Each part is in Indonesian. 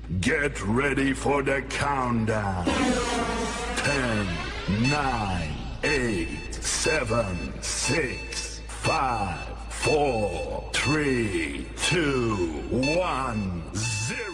Get ready for the countdown. 10, 9, 8, 7, 6, 5, 4, 3, 2, 1, 0.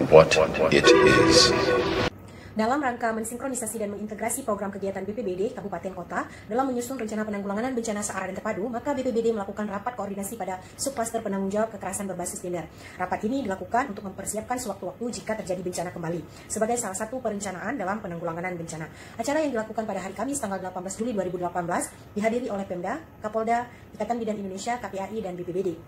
What it is. Dalam rangka mensinkronisasi dan mengintegrasi program kegiatan BPBD Kabupaten Kota dalam menyusun rencana penanggulangan bencana searah dan terpadu, maka BPBD melakukan rapat koordinasi pada subklaster penanggung jawab kekerasan berbasis gender. Rapat ini dilakukan untuk mempersiapkan sewaktu-waktu jika terjadi bencana kembali, sebagai salah satu perencanaan dalam penanggulangan bencana. Acara yang dilakukan pada hari Kamis tanggal 18 Juli 2018 dihadiri oleh Pemda, Kapolda, Ikatan Bidan Indonesia, KPAI, dan BPBD.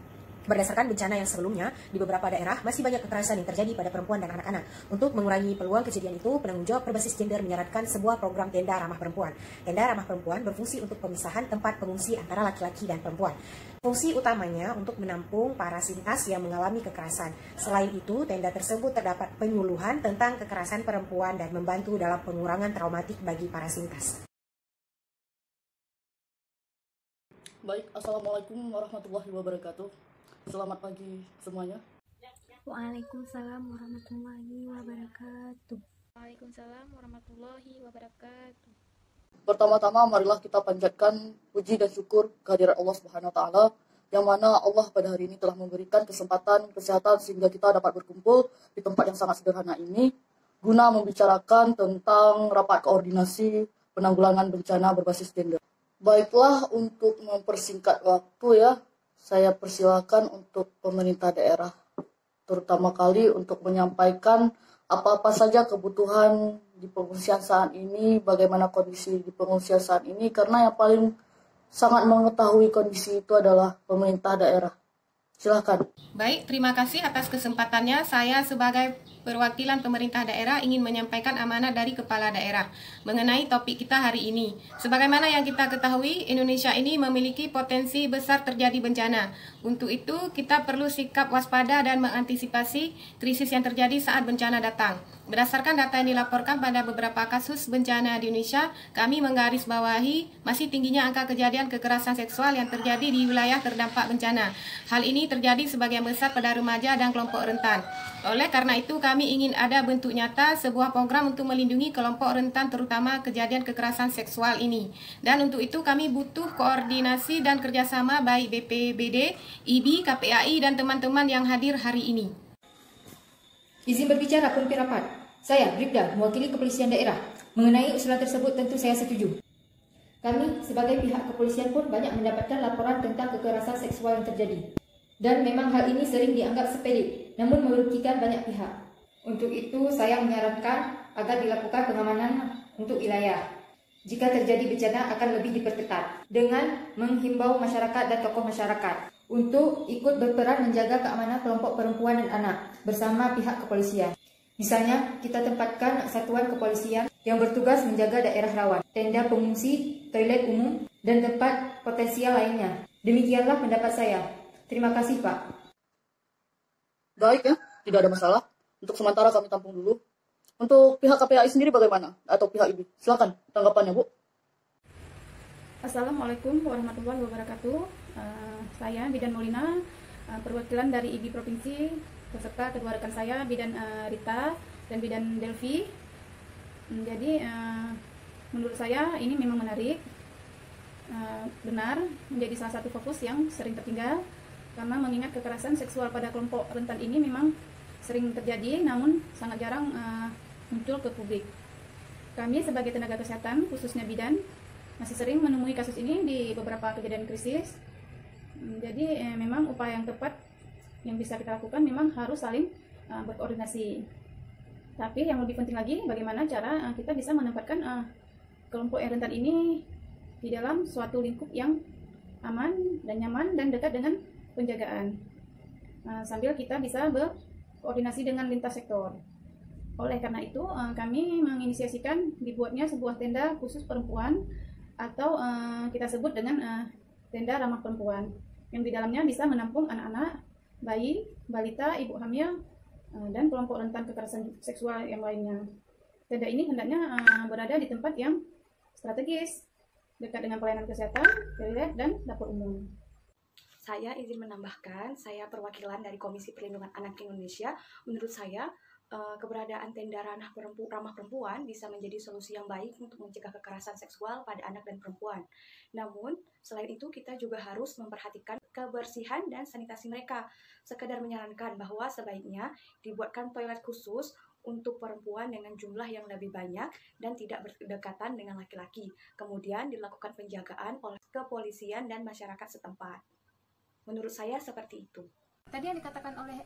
Berdasarkan bencana yang sebelumnya, di beberapa daerah masih banyak kekerasan yang terjadi pada perempuan dan anak-anak. Untuk mengurangi peluang kejadian itu, penanggung jawab berbasis gender menyarankan sebuah program tenda ramah perempuan. Tenda ramah perempuan berfungsi untuk pemisahan tempat pengungsi antara laki-laki dan perempuan. Fungsi utamanya untuk menampung para sintas yang mengalami kekerasan. Selain itu, tenda tersebut terdapat penyuluhan tentang kekerasan perempuan dan membantu dalam pengurangan traumatik bagi para sintas. Baik, Assalamualaikum warahmatullahi wabarakatuh. Selamat pagi semuanya. Waalaikumsalam warahmatullahi wabarakatuh. Waalaikumsalam warahmatullahi wabarakatuh. Pertama-tama marilah kita panjatkan puji dan syukur kehadirat Allah Subhanahu wa taala, yang mana Allah pada hari ini telah memberikan kesempatan kesehatan sehingga kita dapat berkumpul di tempat yang sangat sederhana ini guna membicarakan tentang rapat koordinasi penanggulangan bencana berbasis gender. Baiklah, untuk mempersingkat waktu ya, saya persilakan untuk pemerintah daerah, terutama kali untuk menyampaikan apa-apa saja kebutuhan di pengungsian saat ini, bagaimana kondisi di pengungsian saat ini, karena yang paling sangat mengetahui kondisi itu adalah pemerintah daerah. Silakan. Baik, terima kasih atas kesempatannya. Saya sebagai perwakilan pemerintah daerah ingin menyampaikan amanah dari kepala daerah mengenai topik kita hari ini. Sebagaimana yang kita ketahui, Indonesia ini memiliki potensi besar terjadi bencana. Untuk itu, kita perlu sikap waspada dan mengantisipasi krisis yang terjadi saat bencana datang. Berdasarkan data yang dilaporkan pada beberapa kasus bencana di Indonesia, kami menggarisbawahi masih tingginya angka kejadian kekerasan seksual yang terjadi di wilayah terdampak bencana. Hal ini terjadi sebagian besar pada remaja dan kelompok rentan. Oleh karena itu, kami ingin ada bentuk nyata sebuah program untuk melindungi kelompok rentan terutama kejadian kekerasan seksual ini. Dan untuk itu kami butuh koordinasi dan kerjasama baik BPBD, IBI, KPAI, dan teman-teman yang hadir hari ini. Izin berbicara pemimpin rapat. Saya, Bribda, mewakili kepolisian daerah. Mengenai usulan tersebut tentu saya setuju. Kami sebagai pihak kepolisian pun banyak mendapatkan laporan tentang kekerasan seksual yang terjadi. Dan memang hal ini sering dianggap sepele, namun merugikan banyak pihak. Untuk itu saya menyarankan agar dilakukan pengamanan untuk wilayah. Jika terjadi bencana akan lebih diperketat dengan menghimbau masyarakat dan tokoh masyarakat untuk ikut berperan menjaga keamanan kelompok perempuan dan anak bersama pihak kepolisian. Misalnya, kita tempatkan satuan kepolisian yang bertugas menjaga daerah rawan, tenda pengungsi, toilet umum, dan tempat potensial lainnya. Demikianlah pendapat saya. Terima kasih, Pak. Baik ya, tidak ada masalah. Untuk sementara kami tampung dulu. Untuk pihak KPAI sendiri bagaimana? Atau pihak IBI? Silakan tanggapannya, Bu. Assalamualaikum warahmatullahi wabarakatuh. Saya Bidan Maulina, perwakilan dari IBI Provinsi, beserta kedua rekan saya, Bidan Rita dan Bidan Delvi. Jadi Menurut saya ini memang menarik, benar menjadi salah satu fokus yang sering tertinggal, karena mengingat kekerasan seksual pada kelompok rentan ini memang sering terjadi, namun sangat jarang muncul ke publik. Kami sebagai tenaga kesehatan, khususnya bidan, masih sering menemui kasus ini di beberapa kejadian krisis. Jadi memang upaya yang tepat yang bisa kita lakukan memang harus saling berkoordinasi. Tapi yang lebih penting lagi, bagaimana cara kita bisa menempatkan kelompok yang rentan ini di dalam suatu lingkup yang aman dan nyaman dan dekat dengan penjagaan, sambil kita bisa berkoordinasi dengan lintas sektor. Oleh karena itu, kami menginisiasikan dibuatnya sebuah tenda khusus perempuan, atau kita sebut dengan tenda ramah perempuan, yang di dalamnya bisa menampung anak-anak, bayi, balita, ibu hamil, dan kelompok rentan kekerasan seksual yang lainnya. Tenda ini hendaknya berada di tempat yang strategis, dekat dengan pelayanan kesehatan, toilet, dan dapur umum. Saya izin menambahkan, saya perwakilan dari Komisi Perlindungan Anak Indonesia. Menurut saya, keberadaan tenda ramah perempuan bisa menjadi solusi yang baik untuk mencegah kekerasan seksual pada anak dan perempuan. Namun, selain itu kita juga harus memperhatikan kebersihan dan sanitasi mereka. Sekedar menyarankan bahwa sebaiknya dibuatkan toilet khusus untuk perempuan dengan jumlah yang lebih banyak dan tidak berdekatan dengan laki-laki. Kemudian dilakukan penjagaan oleh kepolisian dan masyarakat setempat. Menurut saya seperti itu. Tadi yang dikatakan oleh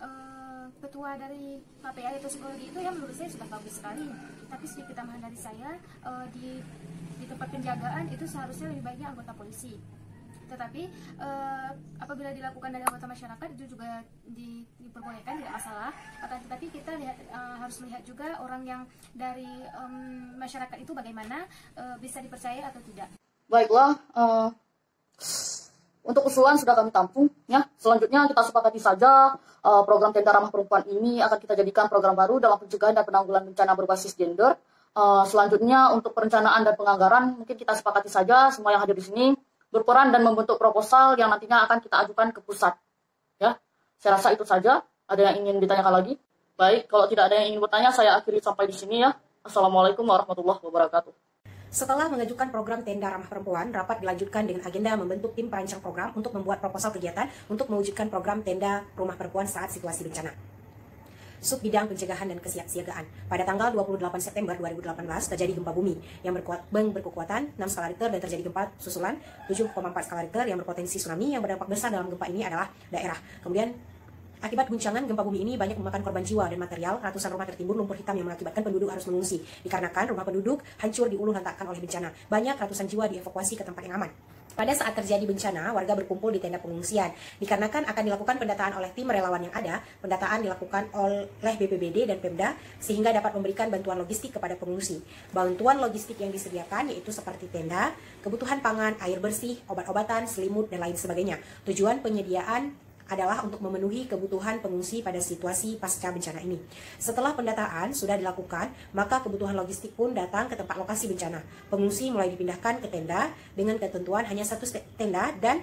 ketua dari KPI atau psikologi itu yang menurut saya sudah bagus sekali. Tapi sedikit tambahan dari saya, di tempat penjagaan itu seharusnya lebih baiknya anggota polisi. Tetapi apabila dilakukan dari anggota masyarakat itu juga diperbolehkan, tidak masalah. Tetapi kita harus melihat juga orang yang dari masyarakat itu bagaimana, bisa dipercaya atau tidak. Baiklah, untuk usulan sudah kami tampung, ya. Selanjutnya kita sepakati saja program tenda ramah perempuan ini akan kita jadikan program baru dalam pencegahan dan penanggulangan bencana berbasis gender. Selanjutnya untuk perencanaan dan penganggaran mungkin kita sepakati saja semua yang hadir di sini berperan dan membentuk proposal yang nantinya akan kita ajukan ke pusat. Ya, saya rasa itu saja. Ada yang ingin ditanyakan lagi? Baik, kalau tidak ada yang ingin bertanya, saya akhiri sampai di sini ya. Assalamualaikum warahmatullahi wabarakatuh. Setelah mengajukan program tenda ramah perempuan, rapat dilanjutkan dengan agenda membentuk tim perancang program untuk membuat proposal kegiatan untuk mewujudkan program tenda rumah perempuan saat situasi bencana. Sub Bidang Pencegahan dan Kesiapsiagaan. Pada tanggal 28 September 2018 terjadi gempa bumi yang berkekuatan 6 skala Richter dan terjadi gempa susulan 7,4 skala Richter yang berpotensi tsunami. Yang berdampak besar dalam gempa ini adalah daerah. Kemudian akibat guncangan gempa bumi ini banyak memakan korban jiwa dan material. Ratusan rumah tertimbun lumpur hitam yang mengakibatkan penduduk harus mengungsi. Dikarenakan rumah penduduk hancur diuluh lantakkan oleh bencana. Banyak ratusan jiwa dievakuasi ke tempat yang aman. Pada saat terjadi bencana, warga berkumpul di tenda pengungsian. Dikarenakan akan dilakukan pendataan oleh tim relawan yang ada, pendataan dilakukan oleh BPBD dan Pemda sehingga dapat memberikan bantuan logistik kepada pengungsi. Bantuan logistik yang disediakan yaitu seperti tenda, kebutuhan pangan, air bersih, obat-obatan, selimut, dan lain sebagainya. Tujuan penyediaan adalah untuk memenuhi kebutuhan pengungsi pada situasi pasca bencana ini. Setelah pendataan sudah dilakukan, maka kebutuhan logistik pun datang ke tempat lokasi bencana. Pengungsi mulai dipindahkan ke tenda dengan ketentuan hanya satu tenda dan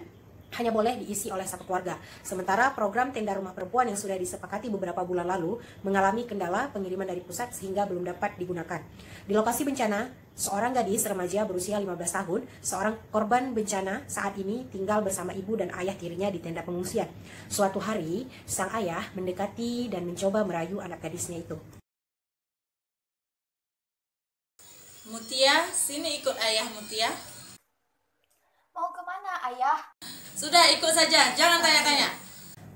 hanya boleh diisi oleh satu keluarga. Sementara program tenda rumah perempuan yang sudah disepakati beberapa bulan lalu mengalami kendala pengiriman dari pusat sehingga belum dapat digunakan. Di lokasi bencana, seorang gadis remaja berusia 15 tahun, seorang korban bencana saat ini tinggal bersama ibu dan ayah tirinya di tenda pengungsian. Suatu hari, sang ayah mendekati dan mencoba merayu anak gadisnya itu. Mutia, sini ikut ayah Mutia. Mau kemana ayah? Sudah ikut saja, jangan tanya-tanya.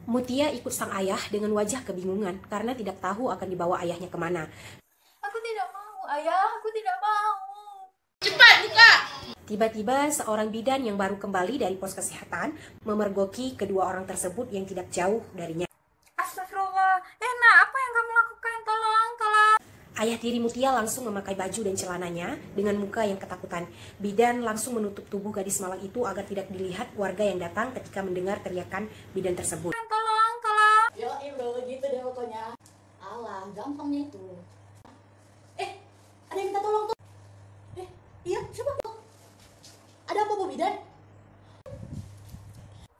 Mutia ikut sang ayah dengan wajah kebingungan karena tidak tahu akan dibawa ayahnya kemana. Aku tidak mau ayah, aku tidak mau. Cepat buka! Tiba-tiba seorang bidan yang baru kembali dari pos kesehatan memergoki kedua orang tersebut yang tidak jauh darinya. Astagfirullah, Ena, apa yang kamu lakukan? Tolong, tolong. Ayah tiri Mutia langsung memakai baju dan celananya dengan muka yang ketakutan. Bidan langsung menutup tubuh gadis malang itu agar tidak dilihat warga yang datang ketika mendengar teriakan bidan tersebut. Tolong, tolong. Ya imbel gitu deh pokoknya. Alah, gampangnya itu. Ada yang minta tolong tuh. Iya, siapa tuh? Ada apa Bu Bidan?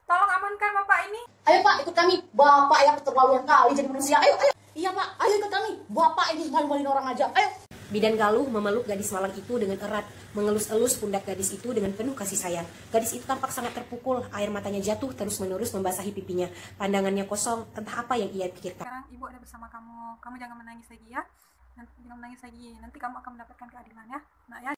Tolong amankan bapak ini. Ayo Pak, ikut kami. Bapak yang keterlaluan kali jadi manusia. Ayo. Iya Pak, ayo ikut kami. Bapak ini malu-maluin orang aja. Ayo. Bidan Galuh memeluk gadis malang itu dengan erat. mengelus-elus pundak gadis itu dengan penuh kasih sayang. Gadis itu tampak sangat terpukul, air matanya jatuh terus-menerus membasahi pipinya. Pandangannya kosong, entah apa yang ia pikirkan. Sekarang ibu ada bersama kamu, kamu jangan menangis lagi ya. Jangan menangis lagi, nanti kamu akan mendapatkan keadilan ya, nak ya.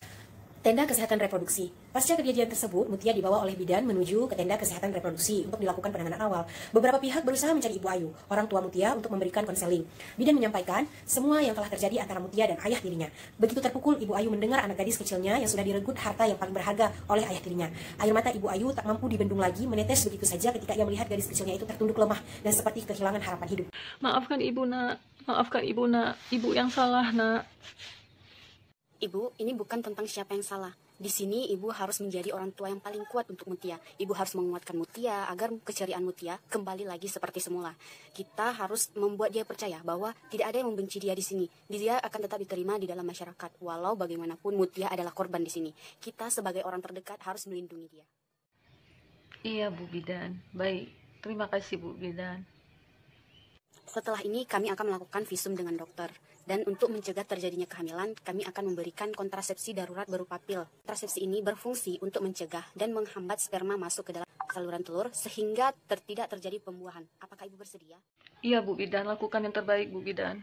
Tenda kesehatan reproduksi. Pasca kejadian tersebut, Mutia dibawa oleh bidan menuju ke tenda kesehatan reproduksi untuk dilakukan penanganan awal. Beberapa pihak berusaha mencari Ibu Ayu, orang tua Mutia, untuk memberikan konseling. Bidan menyampaikan semua yang telah terjadi antara Mutia dan ayah tirinya. Begitu terpukul, Ibu Ayu mendengar anak gadis kecilnya yang sudah diregut harta yang paling berharga oleh ayah tirinya. Air mata Ibu Ayu tak mampu dibendung lagi, menetes begitu saja ketika ia melihat gadis kecilnya itu tertunduk lemah dan seperti kehilangan harapan hidup. Maafkan ibu, nak. Maafkan ibu, nak. Ibu yang salah, nak. Ibu, ini bukan tentang siapa yang salah. Di sini ibu harus menjadi orang tua yang paling kuat untuk Mutia. Ibu harus menguatkan Mutia agar keceriaan Mutia kembali lagi seperti semula. Kita harus membuat dia percaya bahwa tidak ada yang membenci dia di sini. Dia akan tetap diterima di dalam masyarakat. Walau bagaimanapun Mutia adalah korban di sini. Kita sebagai orang terdekat harus melindungi dia. Iya, Bu Bidan. Baik. Terima kasih, Bu Bidan. Setelah ini kami akan melakukan visum dengan dokter. Dan untuk mencegah terjadinya kehamilan, kami akan memberikan kontrasepsi darurat berupa pil. Kontrasepsi ini berfungsi untuk mencegah dan menghambat sperma masuk ke dalam saluran telur sehingga tidak terjadi pembuahan. Apakah ibu bersedia? Iya, Bu Bidan. Lakukan yang terbaik, Bu Bidan.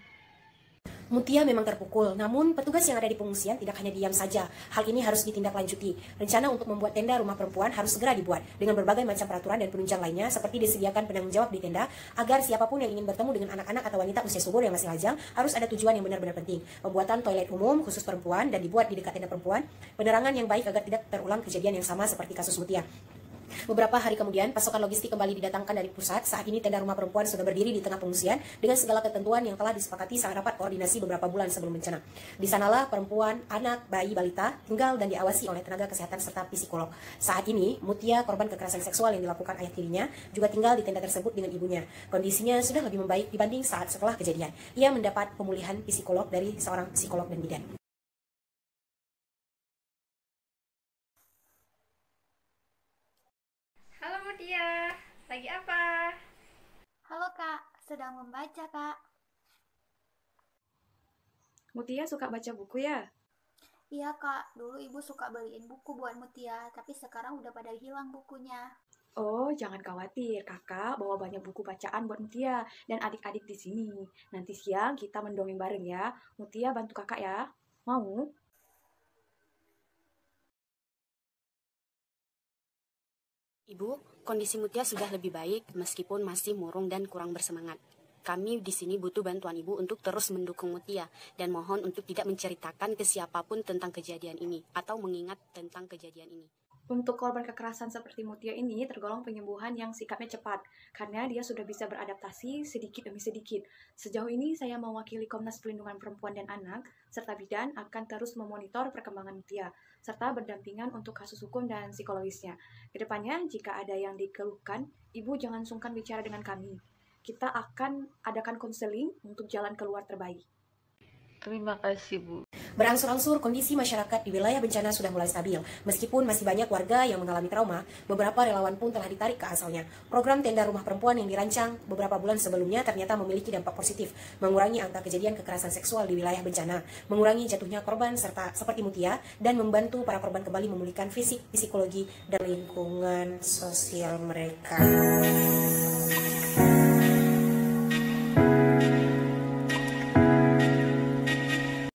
Mutia memang terpukul, namun petugas yang ada di pengungsian tidak hanya diam saja. Hal ini harus ditindaklanjuti. Rencana untuk membuat tenda rumah perempuan harus segera dibuat dengan berbagai macam peraturan dan penunjang lainnya, seperti disediakan penanggung jawab di tenda agar siapapun yang ingin bertemu dengan anak-anak atau wanita usia subur yang masih lajang harus ada tujuan yang benar-benar penting. Pembuatan toilet umum khusus perempuan dan dibuat di dekat tenda perempuan. Penerangan yang baik agar tidak terulang kejadian yang sama seperti kasus Mutia. Beberapa hari kemudian, pasokan logistik kembali didatangkan dari pusat. Saat ini tenda rumah perempuan sudah berdiri di tengah pengungsian dengan segala ketentuan yang telah disepakati saat rapat koordinasi beberapa bulan sebelum bencana. Di sanalah perempuan, anak, bayi, balita tinggal dan diawasi oleh tenaga kesehatan serta psikolog. Saat ini, Mutia, korban kekerasan seksual yang dilakukan ayah tirinya, juga tinggal di tenda tersebut dengan ibunya. Kondisinya sudah lebih membaik dibanding saat setelah kejadian. Ia mendapat pemulihan psikolog dari seorang psikolog dan bidan. Halo Mutia, lagi apa? Halo Kak, sedang membaca Kak. Mutia suka baca buku ya? Iya Kak, dulu ibu suka beliin buku buat Mutia, tapi sekarang udah pada hilang bukunya. Oh, jangan khawatir, kakak bawa banyak buku bacaan buat Mutia dan adik-adik di sini. Nanti siang kita mendongeng bareng ya. Mutia bantu kakak ya. Mau? Ibu, kondisi Mutia sudah lebih baik meskipun masih murung dan kurang bersemangat. Kami di sini butuh bantuan Ibu untuk terus mendukung Mutia dan mohon untuk tidak menceritakan ke siapapun tentang kejadian ini atau mengingat tentang kejadian ini. Untuk korban kekerasan seperti Mutia ini tergolong penyembuhan yang sikapnya cepat karena dia sudah bisa beradaptasi sedikit demi sedikit. Sejauh ini saya mewakili Komnas Perlindungan Perempuan dan Anak serta bidan akan terus memonitor perkembangan Mutia serta berdampingan untuk kasus hukum dan psikologisnya. Kedepannya jika ada yang dikeluhkan, Ibu jangan sungkan bicara dengan kami. Kita akan adakan konseling untuk jalan keluar terbaik. Terima kasih, Bu. Berangsur-angsur kondisi masyarakat di wilayah bencana sudah mulai stabil. Meskipun masih banyak warga yang mengalami trauma, beberapa relawan pun telah ditarik ke asalnya. Program tenda rumah perempuan yang dirancang beberapa bulan sebelumnya ternyata memiliki dampak positif, mengurangi angka kejadian kekerasan seksual di wilayah bencana, mengurangi jatuhnya korban serta seperti Mutia, dan membantu para korban kembali memulihkan fisik, psikologi, dan lingkungan sosial mereka.